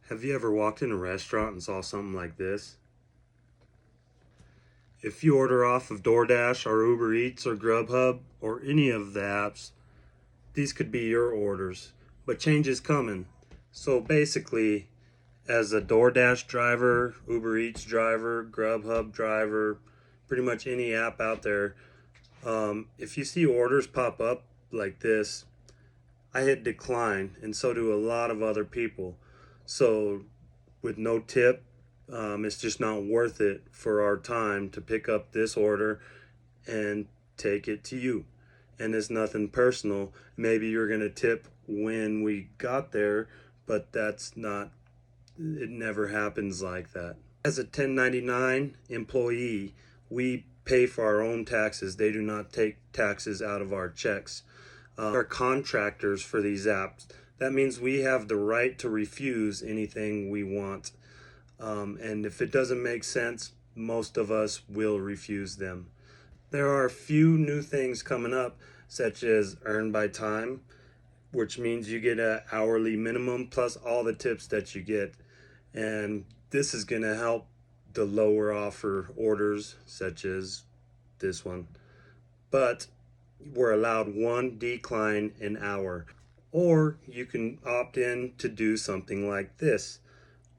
Have you ever walked in a restaurant and saw something like this? If you order off of DoorDash or Uber Eats or Grubhub or any of the apps, these could be your orders. But change is coming. So basically, as a DoorDash driver, Uber Eats driver, Grubhub driver, pretty much any app out there, if you see orders pop up like this, I hit decline, and so do a lot of other people. So with no tip, it's just not worth it for our time to pick up this order and take it to you. And it's nothing personal. Maybe you're going to tip when we got there, but that's not, it never happens like that. As a 1099 employee, we pay for our own taxes. They do not take taxes out of our checks. Are contractors for these apps. That means we have the right to refuse anything we want. And if it doesn't make sense, most of us will refuse them. There are a few new things coming up, such as earn by time, which means you get an hourly minimum plus all the tips that you get. And this is going to help the lower offer orders, such as this one. But we're allowed one decline an hour. Or you can opt in to do something like this,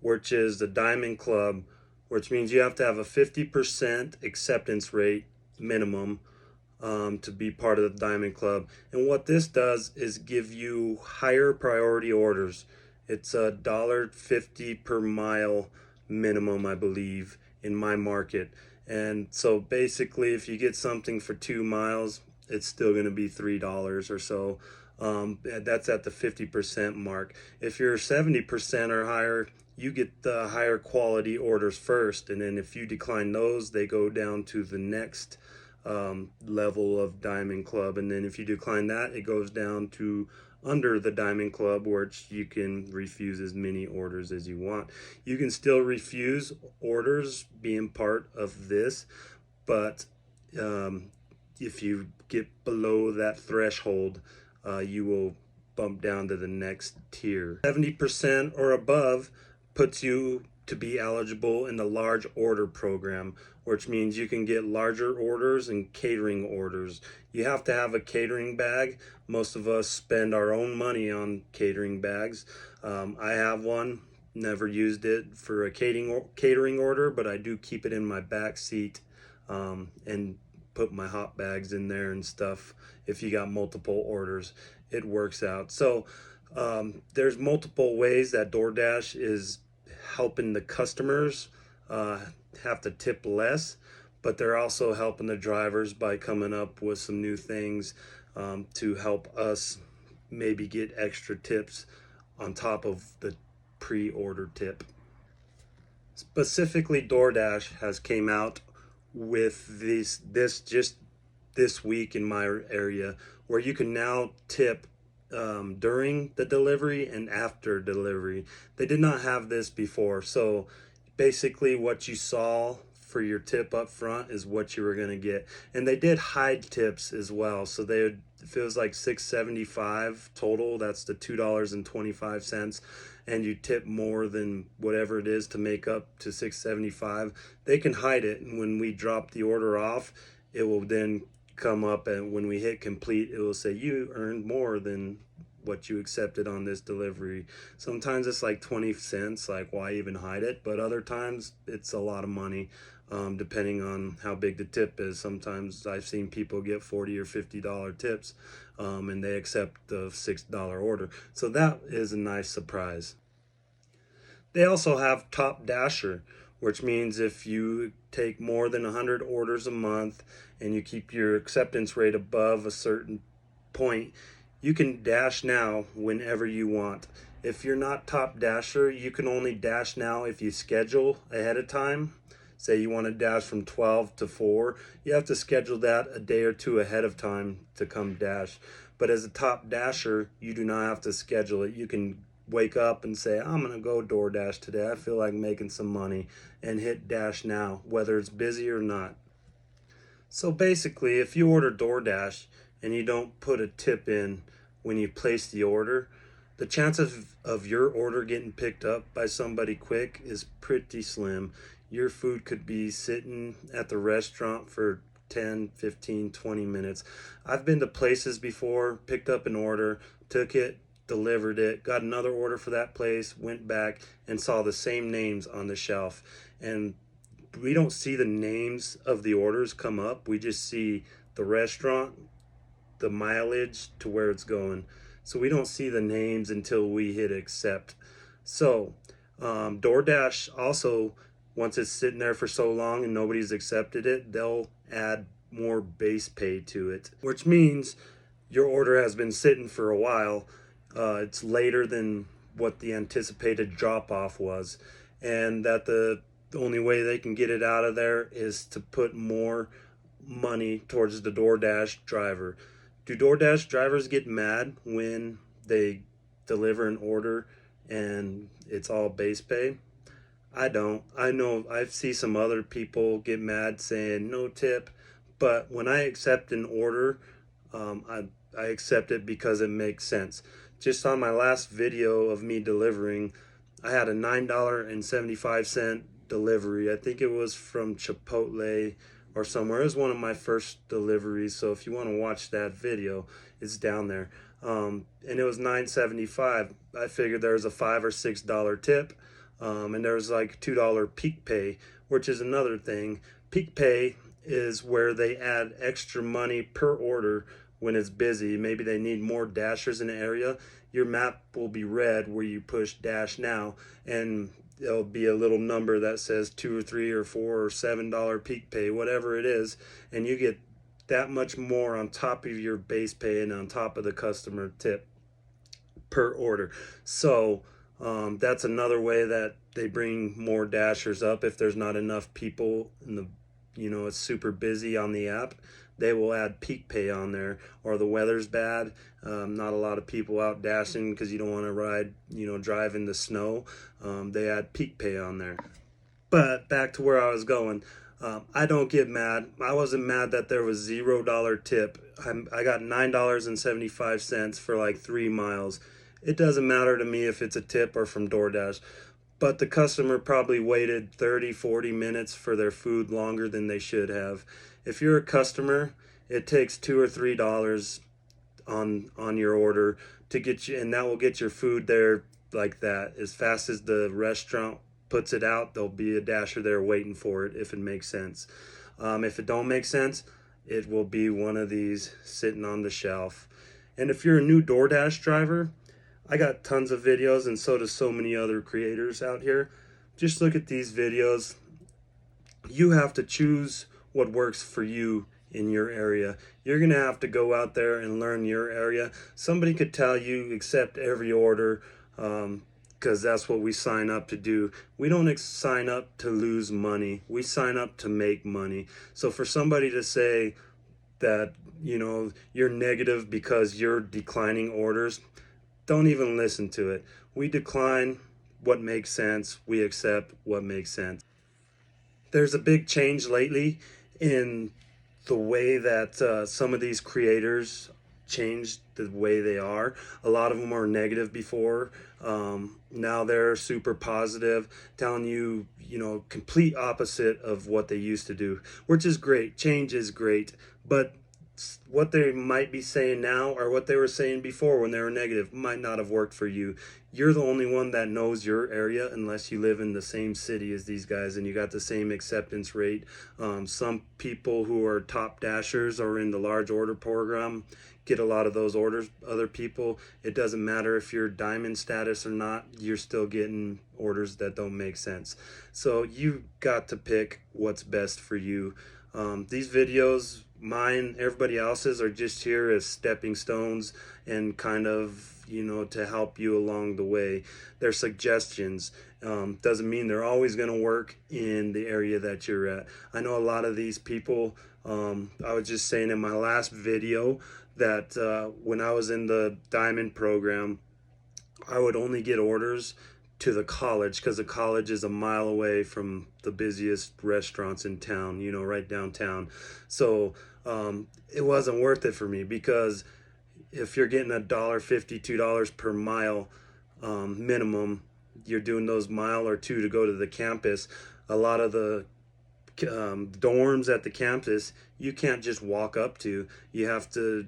which is the Diamond Club, which means you have to have a 50% acceptance rate minimum to be part of the Diamond Club. And what this does is give you higher priority orders. It's $1.50 per mile minimum, I believe, in my market. And so basically, if you get something for 2 miles, it's still going to be $3 or so. That's at the 50% mark. If you're 70% or higher, you get the higher quality orders first, and then if you decline those, they go down to the next level of Diamond Club, and then if you decline that, it goes down to under the Diamond Club, which you can refuse as many orders as you want. You can still refuse orders being part of this, but if you get below that threshold, you will bump down to the next tier. 70% or above puts you to be eligible in the large order program, which means you can get larger orders and catering orders. You have to have a catering bag. Most of us spend our own money on catering bags. I have one, never used it for a catering order, but I do keep it in my back seat and put my hot bags in there and stuff. If you got multiple orders, it works out. So there's multiple ways that DoorDash is helping the customers have to tip less, but they're also helping the drivers by coming up with some new things to help us maybe get extra tips on top of the pre-order tip. Specifically, DoorDash has came out with this just this week in my area, where you can now tip during the delivery and after delivery. They did not have this before. So basically what you saw for your tip up front is what you were going to get. And they did hide tips as well. So they would, if it was like $6.75 total, that's the $2.25, and you tip more than whatever it is to make up to $6.75, they can hide it. And when we drop the order off, it will then come up, and when we hit complete, it will say you earned more than what you accepted on this delivery. Sometimes it's like 20 cents, like why even hide it? But other times it's a lot of money, depending on how big the tip is. Sometimes I've seen people get $40 or $50 tips, and they accept the $6 order. So that is a nice surprise. They also have Top Dasher, which means if you take more than 100 orders a month and you keep your acceptance rate above a certain point, you can dash now whenever you want. If you're not Top Dasher, you can only dash now if you schedule ahead of time. Say you want to dash from 12 to 4, you have to schedule that a day or two ahead of time to come dash. But as a Top Dasher, you do not have to schedule it. You can wake up and say, I'm gonna go DoorDash today, I feel like making some money, and hit dash now, whether it's busy or not. So basically, if you order DoorDash and you don't put a tip in when you place the order, the chance of your order getting picked up by somebody quick is pretty slim. Your food could be sitting at the restaurant for 10, 15, 20 minutes. I've been to places before, picked up an order, took it, delivered it, got another order for that place, went back and saw the same names on the shelf. And we don't see the names of the orders come up. We just see the restaurant, the mileage to where it's going. So we don't see the names until we hit accept. So DoorDash also, once it's sitting there for so long and nobody's accepted it, they'll add more base pay to it, which means your order has been sitting for a while. It's later than what the anticipated drop off was, and that the only way they can get it out of there is to put more money towards the DoorDash driver. Do DoorDash drivers get mad when they deliver an order and it's all base pay? I don't. I know I see some other people get mad saying no tip, but when I accept an order, I accept it because it makes sense. Just on my last video of me delivering, I had a $9.75 delivery. I think it was from Chipotle or somewhere. It was one of my first deliveries, so if you want to watch that video, it's down there. And it was $9.75. I figured there was a $5 or $6 tip, and there was like $2 peak pay, which is another thing. Peak pay is where they add extra money per order when it's busy. Maybe they need more dashers in the area. Your map will be red where you push dash now, and there'll be a little number that says $2 or $3 or $4 or $7 peak pay, whatever it is, and you get that much more on top of your base pay and on top of the customer tip per order. So that's another way that they bring more dashers up. If there's not enough people in the, it's super busy on the app, they will add peak pay on there. Or the weather's bad, not a lot of people out dashing because you don't want to ride, drive in the snow. They add peak pay on there. But back to where I was going. I don't get mad. I wasn't mad that there was $0 tip. I got $9.75 for like 3 miles. It doesn't matter to me if it's a tip or from DoorDash. But the customer probably waited 30, 40 minutes for their food longer than they should have. If you're a customer, it takes $2 or $3 on your order to get you, and that will get your food there like that. As fast as the restaurant puts it out, there'll be a dasher there waiting for it if it makes sense. If it don't make sense, it will be one of these sitting on the shelf. And if you're a new DoorDash driver, I got tons of videos, and so does so many other creators out here. Just look at these videos. You have to choose what works for you in your area. You're gonna have to go out there and learn your area. Somebody could tell you accept every order, because that's what we sign up to do. We don't sign up to lose money. We sign up to make money. So for somebody to say that, you're negative because you're declining orders, don't even listen to it. We decline what makes sense. We accept what makes sense. There's a big change lately in the way that some of these creators changed the way they are. A lot of them were negative before. Now they're super positive, telling you, complete opposite of what they used to do, which is great. Change is great. But what they might be saying now or what they were saying before when they were negative might not have worked for you. You're the only one that knows your area unless you live in the same city as these guys and you got the same acceptance rate. Some people who are top dashers or in the large order program get a lot of those orders. Other people, it doesn't matter if you're diamond status or not, you're still getting orders that don't make sense. So you got to pick what's best for you. These videos, mine, everybody else's, are just here as stepping stones and kind of, to help you along the way. They're suggestions. Doesn't mean they're always going to work in the area that you're at. I know a lot of these people, I was just saying in my last video that when I was in the diamond program, I would only get orders to the college because the college is a mile away from the busiest restaurants in town, right downtown. So it wasn't worth it for me because if you're getting $1.50, $2 per mile minimum, you're doing those mile or two to go to the campus. A lot of the dorms at the campus you can't just walk up to. You have to,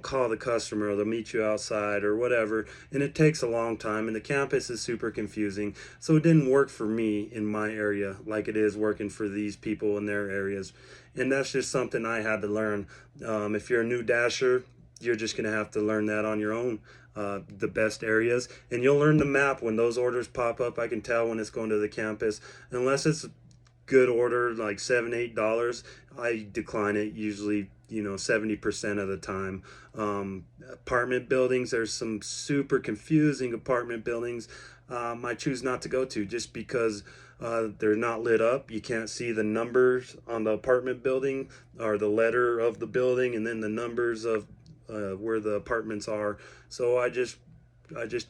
call the customer, or they'll meet you outside or whatever, and it takes a long time, and the campus is super confusing. So it didn't work for me in my area like it is working for these people in their areas, and that's just something I had to learn. If you're a new dasher, you're just gonna have to learn that on your own. The best areas, and you'll learn the map when those orders pop up. I can tell when it's going to the campus. Unless it's good order, like $7-8, I decline it usually, 70% of the time. Apartment buildings, there's some super confusing apartment buildings I choose not to go to, just because they're not lit up. You can't see the numbers on the apartment building, or the letter of the building, and then the numbers of where the apartments are. So I just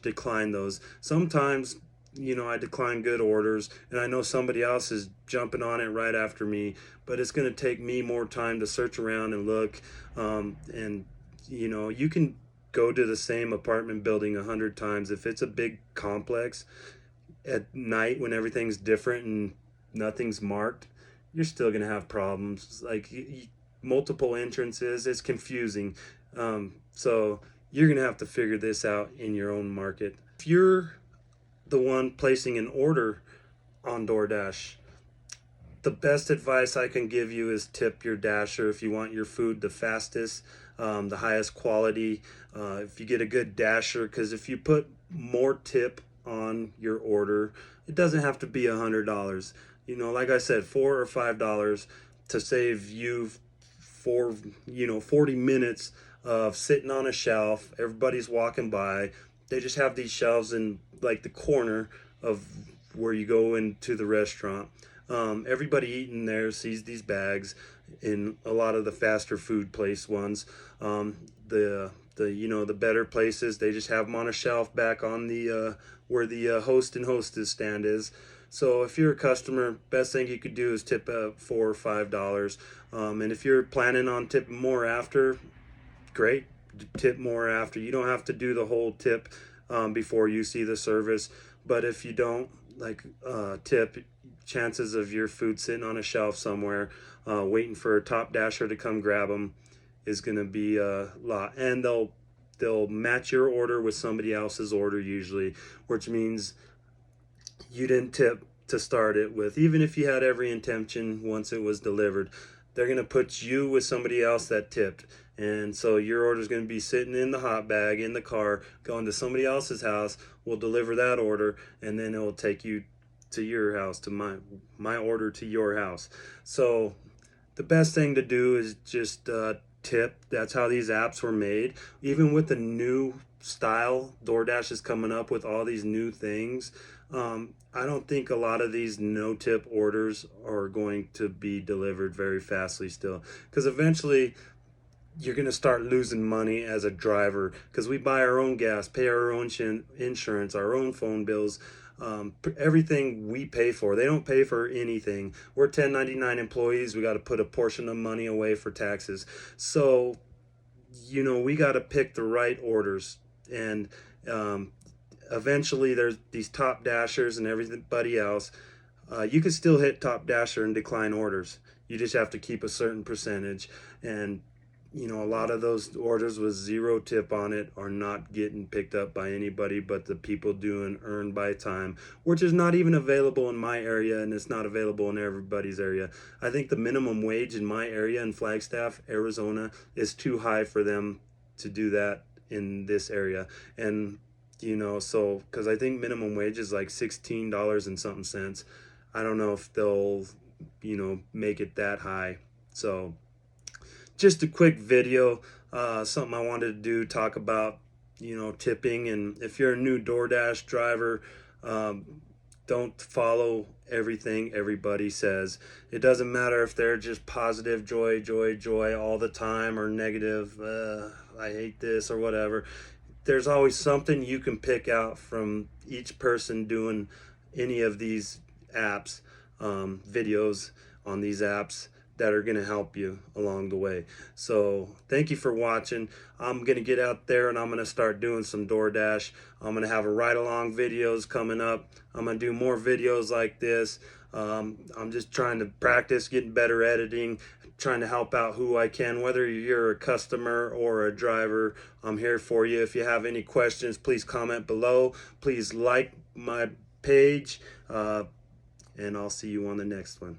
decline those. Sometimes, I decline good orders, and I know somebody else is jumping on it right after me, but it's going to take me more time to search around and look. And you can go to the same apartment building 100 times. If it's a big complex, at night when everything's different and nothing's marked, you're still going to have problems. Like multiple entrances, it's confusing. So you're going to have to figure this out in your own market. If you're the one placing an order on DoorDash, the best advice I can give you is tip your dasher if you want your food the fastest, the highest quality. If you get a good dasher, because if you put more tip on your order, it doesn't have to be $100. Like I said, $4 or $5 to save you 40 minutes of sitting on a shelf. Everybody's walking by. They just have these shelves in like the corner of where you go into the restaurant. Everybody eating there sees these bags in a lot of the faster food place ones. The better places, they just have them on a shelf back on the where the host and hostess stand is. So if you're a customer, best thing you could do is tip $4 or $5. And if you're planning on tipping more after, great, tip more after. You don't have to do the whole tip before you see the service. But if you don't tip, chances of your food sitting on a shelf somewhere waiting for a top dasher to come grab them is going to be a lot. And they'll match your order with somebody else's order usually, which means you didn't tip to start it with. Even if you had every intention once it was delivered, they're going to put you with somebody else that tipped. And so your order is going to be sitting in the hot bag in the car, going to somebody else's house. We'll deliver that order, and then it will take you to your house, to my order to your house. So the best thing to do is just tip. That's how these apps were made. Even with the new style, DoorDash is coming up with all these new things. I don't think a lot of these no-tip orders are going to be delivered very fastly still, because eventually you're going to start losing money as a driver, because we buy our own gas, pay our own insurance, our own phone bills, everything we pay for. They don't pay for anything. We're 1099 employees. We got to put a portion of money away for taxes. So, we got to pick the right orders. And eventually there's these top dashers and everybody else. You can still hit top dasher and decline orders. You just have to keep a certain percentage. And a lot of those orders with 0 tip on it are not getting picked up by anybody but the people doing earned by time, which is not even available in my area, and it's not available in everybody's area. I think the minimum wage in my area in Flagstaff, Arizona, is too high for them to do that in this area. And so because I think minimum wage is like $16 and something cents. I don't know if they'll make it that high. So just a quick video, something I wanted to do, talk about, tipping. And if you're a new DoorDash driver, don't follow everything everybody says. It doesn't matter if they're just positive, joy all the time, or negative, I hate this, or whatever. There's always something you can pick out from each person doing any of these apps, videos on these apps, that are going to help you along the way. So thank you for watching. I'm going to get out there and I'm going to start doing some DoorDash. I'm going to have a ride along videos coming up. I'm going to do more videos like this. I'm just trying to practice getting better editing, trying to help out who I can. Whether you're a customer or a driver, I'm here for you. If you have any questions, please comment below. Please like my page, and I'll see you on the next one.